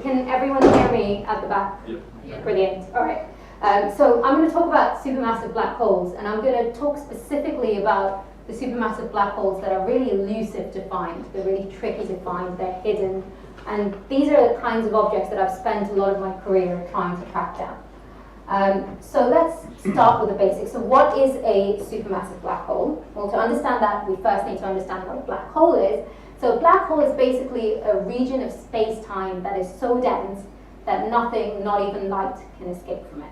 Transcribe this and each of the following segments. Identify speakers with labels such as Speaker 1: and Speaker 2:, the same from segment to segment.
Speaker 1: can everyone hear me at the back?
Speaker 2: Yep.
Speaker 1: Yeah. Brilliant. All right. So I'm going to talk about supermassive black holes, and I'm going to talk specifically about the supermassive black holes that are really elusive to find. They're really tricky to find. They're hidden. And these are the kinds of objects that I've spent a lot of my career trying to track down. So let's start with the basics. So what is a supermassive black hole? Well, to understand that, we first need to understand what a black hole is. So a black hole is basically a region of space-time that is so dense that nothing, not even light, can escape from it.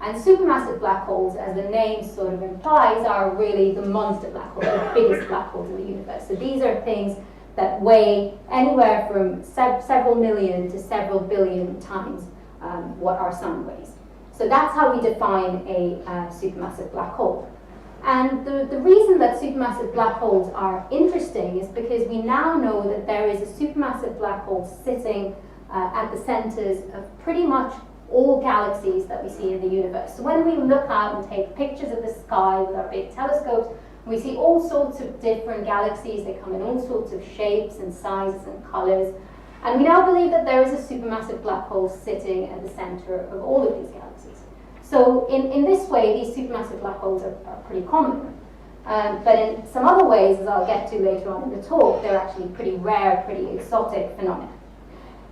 Speaker 1: And supermassive black holes, as the name sort of implies, are really the monster black holes, the biggest black holes in the universe. So these are things that weigh anywhere from several million to several billion times what our sun weighs. So that's how we define a supermassive black hole. And the reason that supermassive black holes are interesting is because we now know that there is a supermassive black hole sitting at the centers of pretty much all galaxies that we see in the universe. So when we look out and take pictures of the sky with our big telescopes, we see all sorts of different galaxies. They come in all sorts of shapes and sizes and colors. And we now believe that there is a supermassive black hole sitting at the center of all of these galaxies. So in this way, these supermassive black holes are pretty common. But in some other ways, as I'll get to later on in the talk, they're actually pretty rare, pretty exotic phenomena.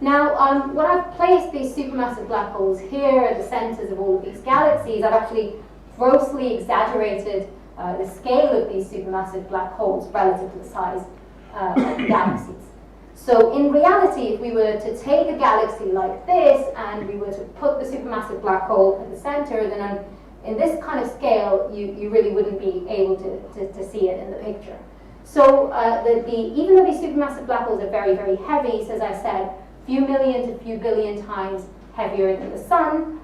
Speaker 1: Now, when I've placed these supermassive black holes here at the centers of all of these galaxies, I've actually grossly exaggerated the scale of these supermassive black holes relative to the size of the galaxies. So in reality, if we were to take a galaxy like this and we were to put the supermassive black hole at the center, then in this kind of scale, you really wouldn't be able to see it in the picture. So even though these supermassive black holes are very, very heavy, so as I said, few million to few billion times heavier than the sun,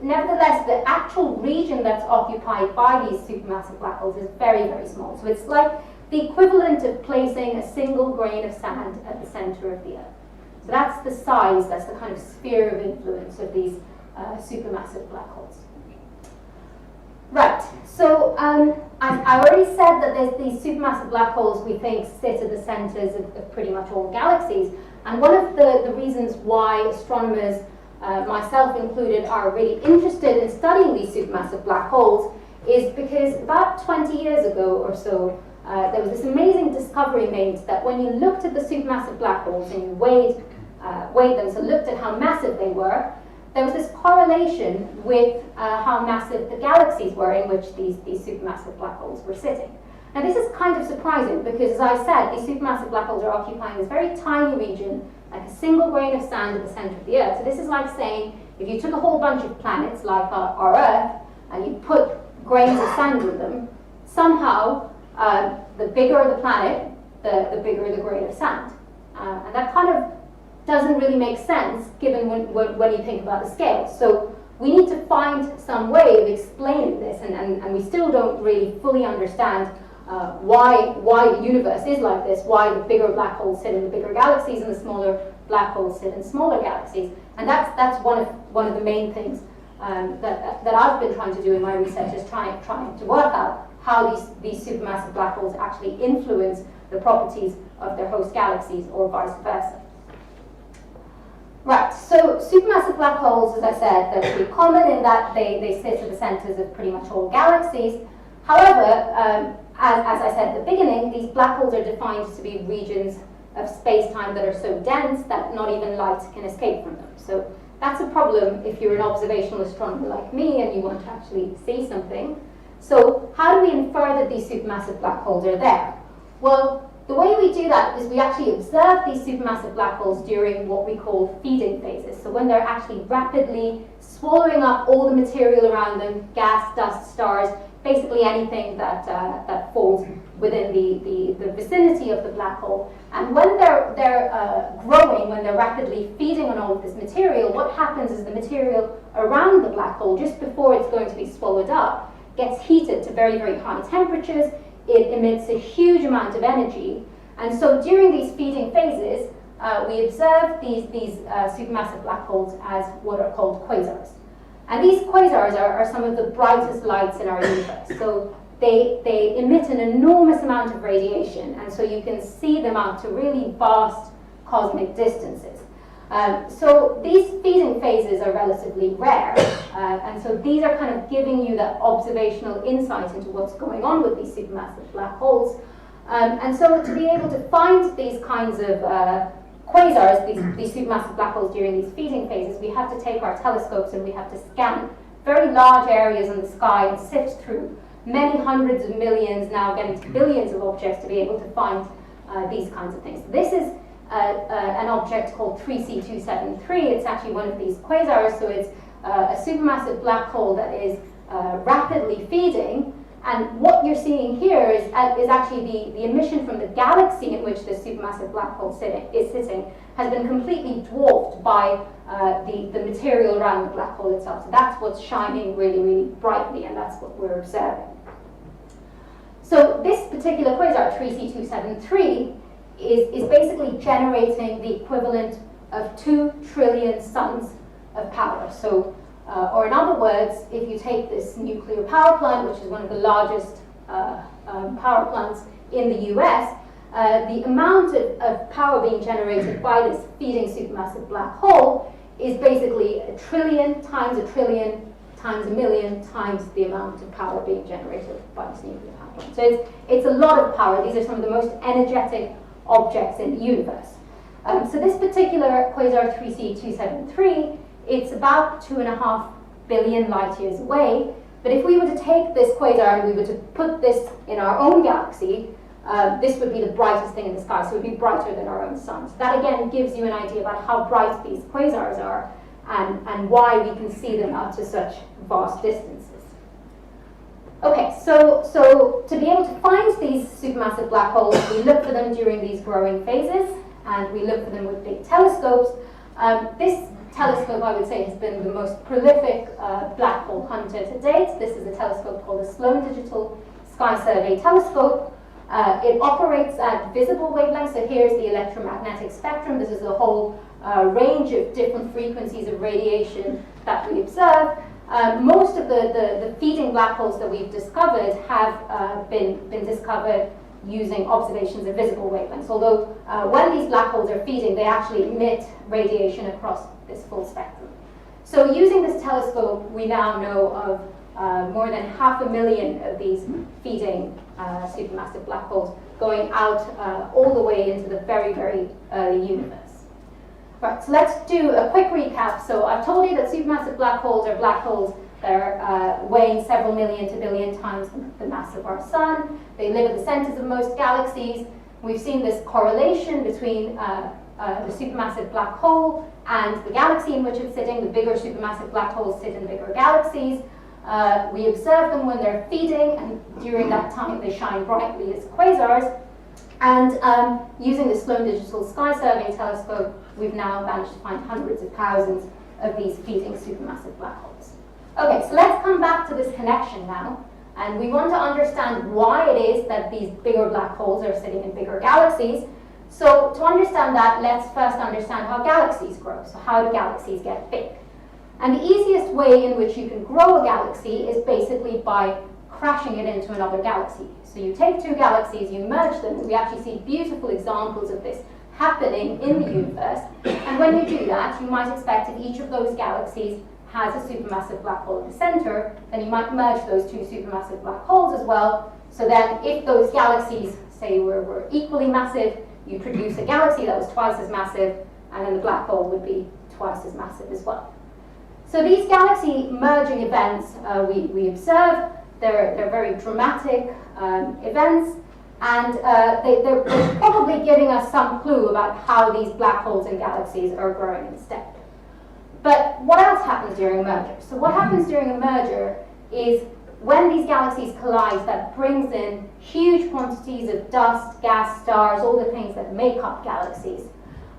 Speaker 1: nevertheless, the actual region that's occupied by these supermassive black holes is very, very small. So it's like the equivalent of placing a single grain of sand at the center of the Earth. So that's the size, that's the kind of sphere of influence of these supermassive black holes. Right, so I already said that there's these supermassive black holes we think sit at the centers of pretty much all galaxies. And one of the reasons why astronomers, myself included, are really interested in studying these supermassive black holes is because about 20 years ago or so, there was this amazing discovery made that when you looked at the supermassive black holes and you weighed them, so looked at how massive they were, there was this correlation with how massive the galaxies were in which these supermassive black holes were sitting. Now this is kind of surprising because, as I said, these supermassive black holes are occupying this very tiny region, like a single grain of sand at the center of the Earth. So this is like saying if you took a whole bunch of planets like our Earth and you put grains of sand in them, somehow the bigger the planet, the bigger the grain of sand. And that kind of doesn't really make sense given when you think about the scale. So we need to find some way of explaining this, and we still don't really fully understand why the universe is like this, why the bigger black holes sit in the bigger galaxies and the smaller black holes sit in smaller galaxies. And that's one of the main things that I've been trying to do in my research, is trying to work out how these supermassive black holes actually influence the properties of their host galaxies, or vice versa. Right, so supermassive black holes, as I said, they're pretty common in that they sit at the centers of pretty much all galaxies. However, as I said at the beginning, these black holes are defined to be regions of space-time that are so dense that not even light can escape from them. So that's a problem if you're an observational astronomer like me and you want to actually see something. So how do we infer that these supermassive black holes are there? Well, the way we do that is we actually observe these supermassive black holes during what we call feeding phases. So when they're actually rapidly swallowing up all the material around them, gas, dust, stars, basically anything that falls within the vicinity of the black hole. And when they're growing, when they're rapidly feeding on all of this material, what happens is the material around the black hole, just before it's going to be swallowed up, gets heated to very, very high temperatures. It emits a huge amount of energy. And so during these feeding phases, we observe these supermassive black holes as what are called quasars. And these quasars are some of the brightest lights in our universe. So they emit an enormous amount of radiation, and so you can see them out to really vast cosmic distances. So these feeding phases are relatively rare, and so these are kind of giving you that observational insight into what's going on with these supermassive black holes. And so to be able to find these kinds of quasars, these supermassive black holes during these feeding phases, we have to take our telescopes and we have to scan very large areas in the sky and sift through many hundreds of millions, now getting to billions of objects to be able to find these kinds of things. This is an object called 3C273. It's actually one of these quasars, so it's a supermassive black hole that is rapidly feeding. And what you're seeing here is actually the emission from the galaxy in which this supermassive black hole is sitting has been completely dwarfed by the material around the black hole itself. So that's what's shining really, really brightly, and that's what we're observing. So this particular quasar, 3C273, is basically generating the equivalent of 2 trillion suns of power. So, or in other words, if you take this nuclear power plant, which is one of the largest power plants in the US, the amount of power being generated by this feeding supermassive black hole is basically 1 trillion times 1 trillion times 1 million times the amount of power being generated by this nuclear power plant. So it's a lot of power. These are some of the most energetic objects in the universe. So this particular quasar 3C273, it's about 2.5 billion light years away. But if we were to take this quasar and we were to put this in our own galaxy, this would be the brightest thing in the sky, so it would be brighter than our own sun. So that again gives you an idea about how bright these quasars are and why we can see them out to such vast distances. Okay, so to be able to find these supermassive black holes, we look for them during these growing phases, and we look for them with big telescopes. This telescope, I would say, has been the most prolific black hole hunter to date. This is a telescope called the Sloan Digital Sky Survey Telescope. It operates at visible wavelengths, so here's the electromagnetic spectrum. This is a whole range of different frequencies of radiation that we observe. Most of the feeding black holes that we've discovered have been discovered using observations of visible wavelengths, although when these black holes are feeding, they actually emit radiation across this full spectrum. So using this telescope, we now know of more than 500,000 of these feeding supermassive black holes going out all the way into the very, very early universe. Right, so let's do a quick recap. So I've told you that supermassive black holes are black holes that are weighing several million to billion times the mass of our sun. They live at the centers of most galaxies. We've seen this correlation between the supermassive black hole and the galaxy in which it's sitting. The bigger supermassive black holes sit in bigger galaxies. We observe them when they're feeding, and during that time they shine brightly as quasars. And using the Sloan Digital Sky Survey Telescope, we've now managed to find hundreds of thousands of these feeding supermassive black holes. Okay, so let's come back to this connection now. And we want to understand why it is that these bigger black holes are sitting in bigger galaxies. So to understand that, let's first understand how galaxies grow. So how do galaxies get big? And the easiest way in which you can grow a galaxy is basically by crashing it into another galaxy. So you take two galaxies, you merge them, and we actually see beautiful examples of this happening in the universe. And when you do that, you might expect if each of those galaxies has a supermassive black hole in the center, then you might merge those two supermassive black holes as well. So then if those galaxies, say, were equally massive, you produce a galaxy that was twice as massive, and then the black hole would be twice as massive as well. So these galaxy merging events we observe, they're very dramatic events, and they're probably giving us some clue about how these black holes and galaxies are growing in step. But what else happens during a merger? So what happens during a merger is when these galaxies collide, that brings in huge quantities of dust, gas, stars, all the things that make up galaxies.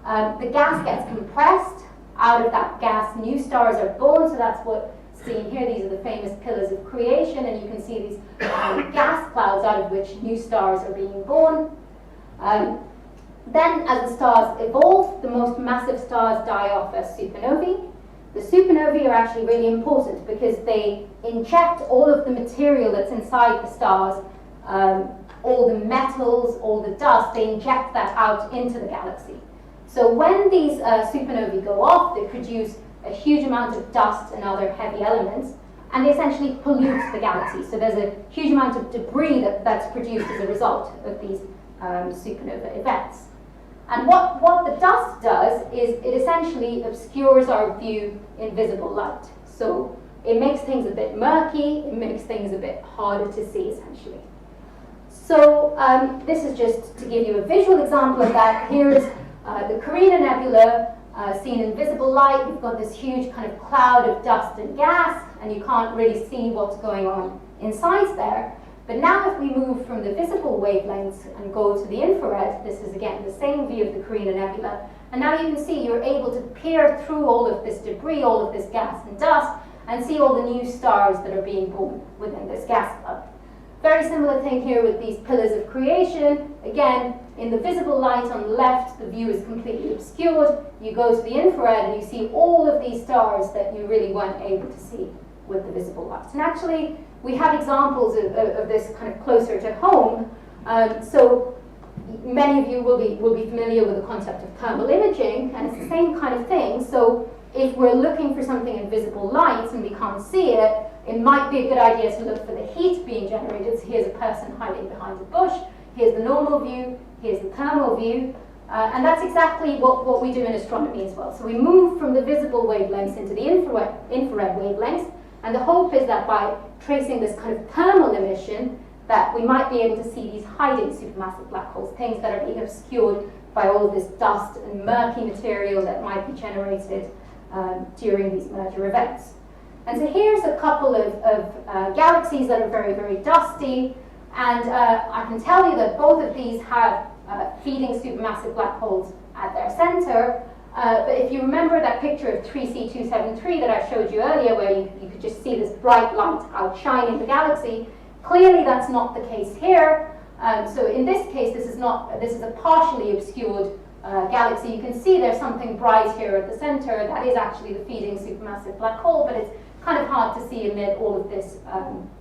Speaker 1: The gas gets compressed. Out of that gas, new stars are born, so that's what's seen here. These are the famous pillars of creation, and you can see these gas clouds out of which new stars are being born. Then, as the stars evolve, the most massive stars die off as supernovae. The supernovae are actually really important because they inject all of the material that's inside the stars, all the metals, all the dust, they inject that out into the galaxy. So when these supernovae go off, they produce a huge amount of dust and other heavy elements, and they essentially pollute the galaxy. So there's a huge amount of debris that's produced as a result of these supernova events. And what the dust does is it essentially obscures our view in visible light. So it makes things a bit murky, it makes things a bit harder to see, essentially. So this is just to give you a visual example of that. Here's the Carina Nebula seen in visible light. You've got this huge kind of cloud of dust and gas, and you can't really see what's going on inside there. But now if we move from the visible wavelengths and go to the infrared, this is again the same view of the Carina Nebula, and now you can see you're able to peer through all of this debris, all of this gas and dust, and see all the new stars that are being born within this gas cloud. Very similar thing here with these pillars of creation. Again, in the visible light on the left, the view is completely obscured. You go to the infrared and you see all of these stars that you really weren't able to see with the visible light. And actually, we have examples of this kind of closer to home. So many of you will be familiar with the concept of thermal imaging, and it's the same kind of thing. So if we're looking for something in visible light and we can't see it, it might be a good idea to look for the heat being generated. So here's a person hiding behind a bush, here's the normal view, here's the thermal view, and that's exactly what we do in astronomy as well. So we move from the visible wavelengths into the infrared wavelengths, and the hope is that by tracing this kind of thermal emission, that we might be able to see these hiding supermassive black holes, things that are being obscured by all of this dust and murky material that might be generated during these merger events. And so here's a couple of galaxies that are very, very dusty, and I can tell you that both of these have feeding supermassive black holes at their center. But if you remember that picture of 3C273 that I showed you earlier, where you could just see this bright light outshining the galaxy, clearly that's not the case here. So in this case, this is a partially obscured galaxy. You can see there's something bright here at the center. That is actually the feeding supermassive black hole, but it's kind of hard to see amid all of this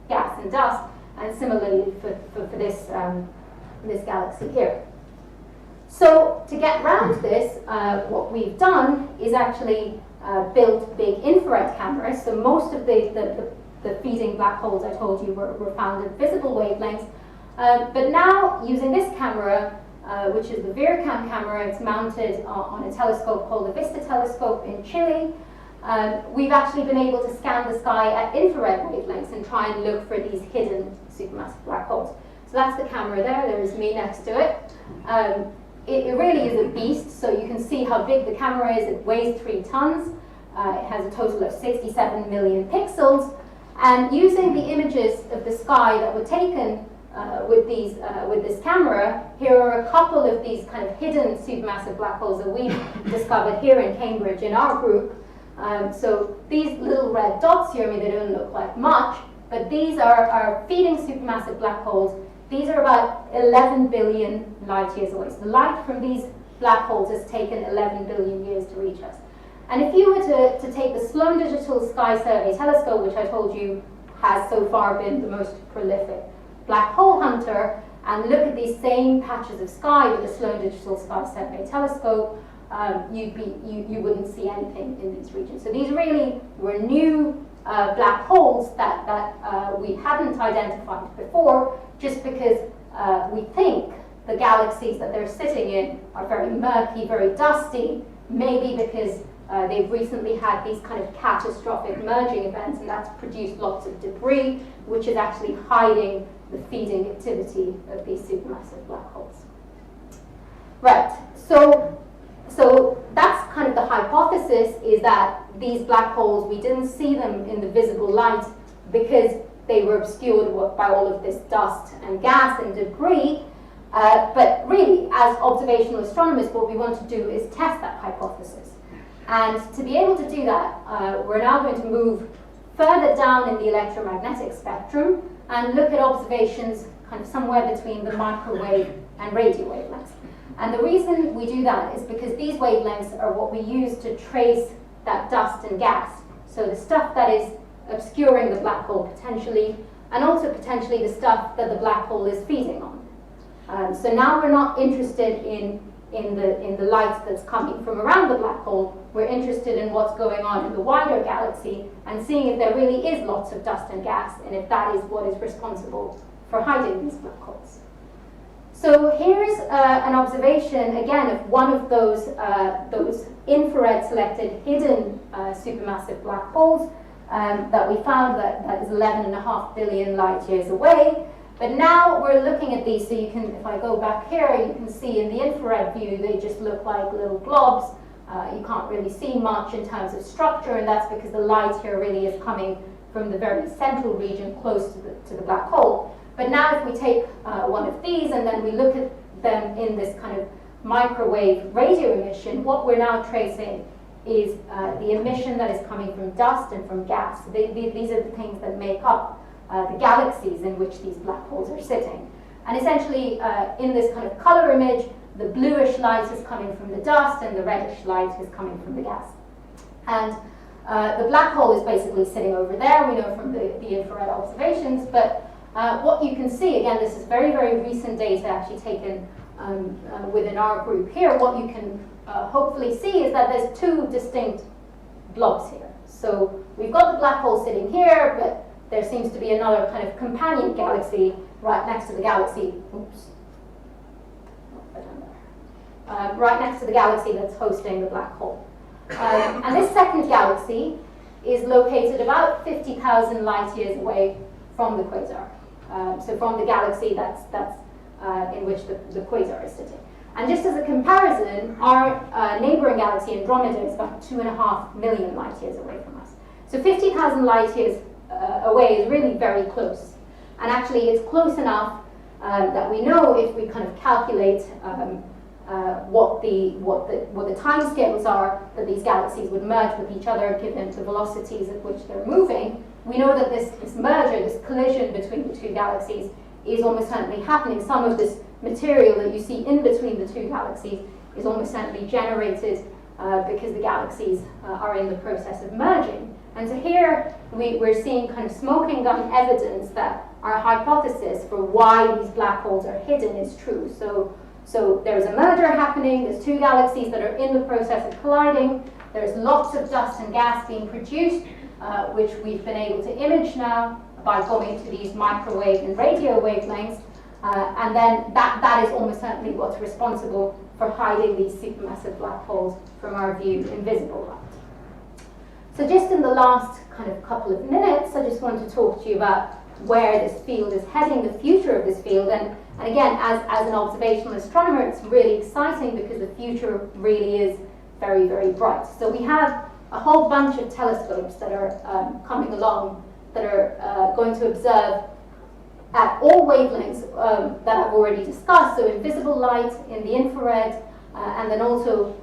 Speaker 1: gas and dust. And similarly for this galaxy here. So to get around this, what we've done is actually built big infrared cameras. So most of the feeding black holes I told you were found at visible wavelengths. But now using this camera, which is the VIRCAM camera, it's mounted on a telescope called the Vista telescope in Chile. We've actually been able to scan the sky at infrared wavelengths and try and look for these hidden supermassive black holes. So that's the camera there. There's me next to it. It really is a beast, so you can see how big the camera is. It weighs 3 tons. It has a total of 67 million pixels. And using the images of the sky that were taken with this camera, here are a couple of these kind of hidden supermassive black holes that we've discovered here in Cambridge in our group. So these little red dots here, I mean, they don't look like much, but these are feeding supermassive black holes. These are about 11 billion light years away. So the light from these black holes has taken 11 billion years to reach us. And if you were to take the Sloan Digital Sky Survey telescope, which I told you has so far been the most prolific black hole hunter, and look at these same patches of sky with the Sloan Digital Sky Survey telescope, you wouldn't see anything in these regions. So these really were new black holes that we hadn't identified before, just because we think the galaxies that they're sitting in are very murky, very dusty, maybe because they've recently had these kind of catastrophic merging events, and that's produced lots of debris, which is actually hiding the feeding activity of these supermassive black holes. Right, so that's kind of the hypothesis, is that these black holes, we didn't see them in the visible light because they were obscured by all of this dust and gas and debris. But really, as observational astronomers, what we want to do is test that hypothesis. And to be able to do that, we're now going to move further down in the electromagnetic spectrum and look at observations kind of somewhere between the microwave and radio wavelengths. And the reason we do that is because these wavelengths are what we use to trace that dust and gas. So the stuff that is obscuring the black hole potentially, and also potentially the stuff that the black hole is feeding on. So now we're not interested in in the light that's coming from around the black hole. We're interested in what's going on in the wider galaxy and seeing if there really is lots of dust and gas, and if that is what is responsible for hiding these black holes. So here's an observation, again, of one of those infrared selected hidden supermassive black holes that we found that is 11.5 billion light years away. But now we're looking at these, so you can, if I go back here, you can see in the infrared view, they just look like little globs. You can't really see much in terms of structure, and that's because the light here really is coming from the very central region close to the black hole. But now if we take one of these and then we look at them in this kind of microwave radio emission, what we're now tracing is the emission that is coming from dust and from gas. These are the things that make up the galaxies in which these black holes are sitting. And essentially, in this kind of color image, the bluish light is coming from the dust and the reddish light is coming from the gas. And the black hole is basically sitting over there, we know from the infrared observations, but what you can see, again, this is very, very recent data actually taken within our group here. What you can hopefully see is that there's two distinct blobs here. So we've got the black hole sitting here, but there seems to be another kind of companion galaxy right next to the galaxy. Oops. Right next to the galaxy that's hosting the black hole. And this second galaxy is located about 50,000 light years away from the quasar. So from the galaxy that's in which the quasar is sitting. And just as a comparison, our neighboring galaxy, Andromeda, is about 2.5 million light years away from us. So 50,000 light years away is really very close. And actually it's close enough that we know if we kind of calculate what the time scales are that these galaxies would merge with each other given the velocities at which they're moving, we know that this merger, this collision between the two galaxies is almost certainly happening. Some of this material that you see in between the two galaxies is almost certainly generated because the galaxies are in the process of merging. And so here we're seeing kind of smoking gun evidence that our hypothesis for why these black holes are hidden is true. So there's a merger happening, there's two galaxies that are in the process of colliding, there's lots of dust and gas being produced, which we've been able to image now by going to these microwave and radio wavelengths, and then that is almost certainly what's responsible for hiding these supermassive black holes from our view in visible light. So just in the last kind of couple of minutes, I just want to talk to you about where this field is heading, the future of this field, and again, as an observational astronomer, it's really exciting because the future really is very, very bright. So we have a whole bunch of telescopes that are coming along that are going to observe at all wavelengths that I've already discussed, so in visible light, in the infrared, and then also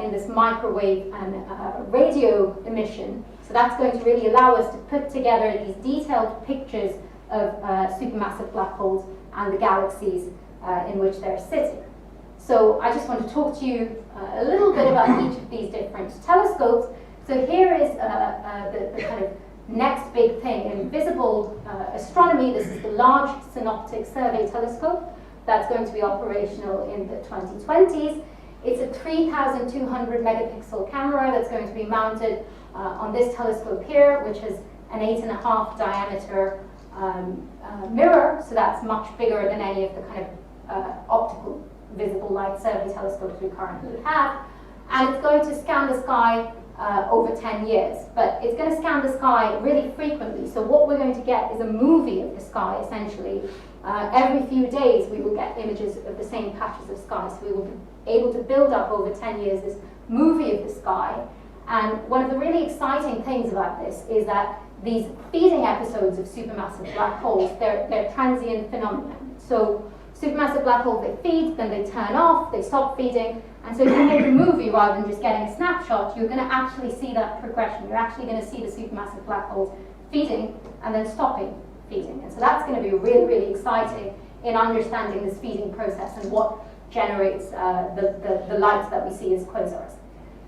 Speaker 1: in this microwave and radio emission. So that's going to really allow us to put together these detailed pictures of supermassive black holes and the galaxies in which they're sitting. So I just want to talk to you a little bit about each of these different telescopes. So here is the kind of next big thing in visible astronomy. This is the Large Synoptic Survey Telescope that's going to be operational in the 2020s. It's a 3,200 megapixel camera that's going to be mounted on this telescope here, which is an 8.5 diameter mirror, so that's much bigger than any of the kind of optical visible light survey telescopes we currently have. And it's going to scan the sky over 10 years, but it's going to scan the sky really frequently. So what we're going to get is a movie of the sky, essentially. Every few days we will get images of the same patches of sky, so we will be able to build up over 10 years this movie of the sky. And one of the really exciting things about this is that these feeding episodes of supermassive black holes, they're transient phenomena. So supermassive black holes, they feed, then they turn off, they stop feeding. And so if you make a movie rather than just getting a snapshot, you're going to actually see that progression. You're actually going to see the supermassive black holes feeding and then stopping feeding. And so that's going to be really, really exciting in understanding this feeding process and what generates the light that we see as quasars.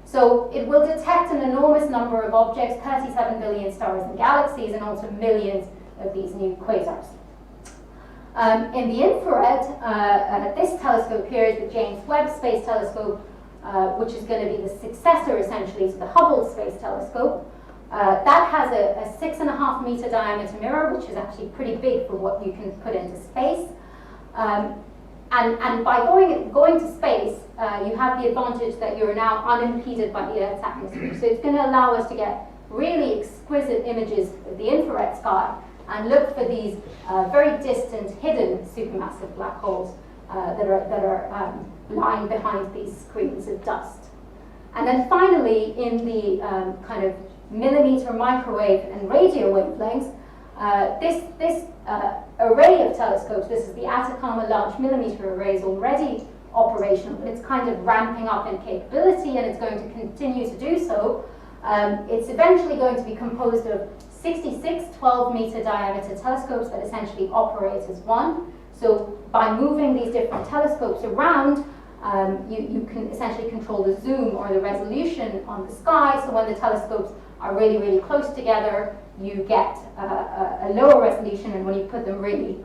Speaker 1: So it will detect an enormous number of objects, 37 billion stars and galaxies, and also millions of these new quasars. In the infrared, this telescope here is the James Webb Space Telescope, which is going to be the successor essentially to the Hubble Space Telescope. That has a 6.5 meter diameter mirror, which is actually pretty big for what you can put into space. And by going to space, you have the advantage that you're now unimpeded by the Earth's atmosphere. So it's going to allow us to get really exquisite images of the infrared sky and look for these very distant, hidden supermassive black holes that are lying behind these screens of dust. And then finally, in the kind of millimeter microwave and radio wavelengths, this array of telescopes, this is the Atacama Large Millimeter Array, is already operational, but it's kind of ramping up in capability, and it's going to continue to do so. It's eventually going to be composed of 66 12-meter diameter telescopes that essentially operate as one. So by moving these different telescopes around, you can essentially control the zoom or the resolution on the sky. So when the telescopes are really, really close together, you get a lower resolution, and when you put them really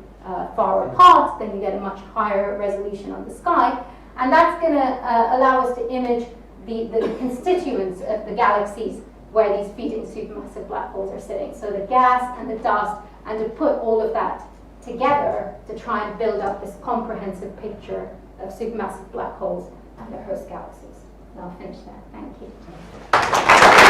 Speaker 1: far apart, then you get a much higher resolution on the sky. And that's going to allow us to image the constituents of the galaxies where these feeding supermassive black holes are sitting. So the gas and the dust, and to put all of that together to try and build up this comprehensive picture of supermassive black holes and their host galaxies. And I'll finish there. Thank you.